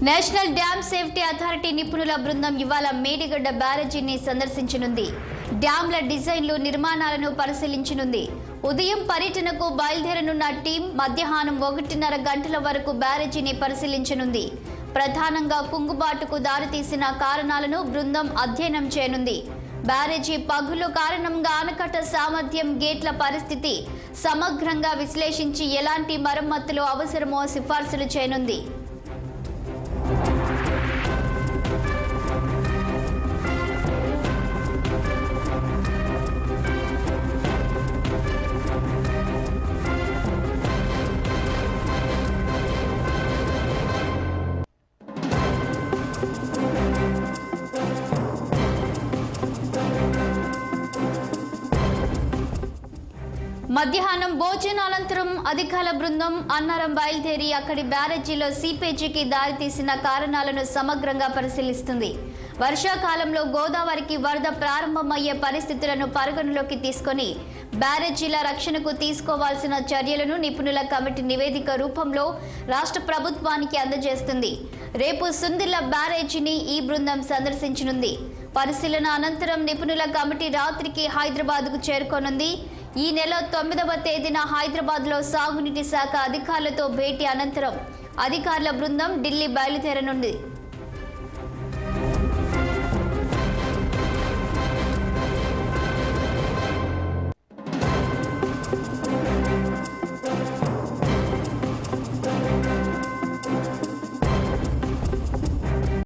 National dam safety authority నిపుణుల బృందం ఇవాళ మేడిగడ్డ బ్యారేజీని సందర్శించనుంది. డ్యాంల డిజైన్లు, నిర్మాణాలను పరిశీలించనుంది. ఉదయం పర్యటనకు బయలుదేరనున్న టీం మధ్యాహ్నం 1:30 గంటల వరకు బ్యారేజీని పరిశీలించనుంది. ప్రధానంగా కుంగుబాటుకు దారితీసిన కారణాలను బృందం అధ్యయనం చేయనుంది. బ్యారేజీ పగులు కారణంగా ఆనకట్ట సామర్థ్యం, గేట్ల పరిస్థితి సమగ్రంగా విశ్లేషించి ఎలాంటి మరమ్మతులు అవసరమో సిఫార్సులు చేయనుంది. మధ్యాహ్నం భోజనానంతరం అధికారుల బృందం అన్నారం బయలుదేరి అక్కడి బ్యారేజీలో సీపేజీకి దారితీసిన కారణాలను సమగ్రంగా పరిశీలిస్తుంది. వర్షాకాలంలో గోదావరికి వరద ప్రారంభమయ్యే పరిస్థితులను పరిగణలోకి తీసుకొని బ్యారేజీల రక్షణకు తీసుకోవాల్సిన చర్యలను నిపుణుల కమిటీ నివేదిక రూపంలో రాష్ట్ర ప్రభుత్వానికి అందజేస్తుంది. రేపు సుందిళ్ల బ్యారేజీని ఈ బృందం సందర్శించనుంది. పరిశీలన అనంతరం నిపుణుల కమిటీ రాత్రికి హైదరాబాద్కు చేరుకోనుంది. ఈ నెల 9వ తేదీన హైదరాబాద్లో సాగునీటి శాఖ అధికారులతో భేటీ అనంతరం అధికారుల బృందం ఢిల్లీ బయలుదేరనుంది.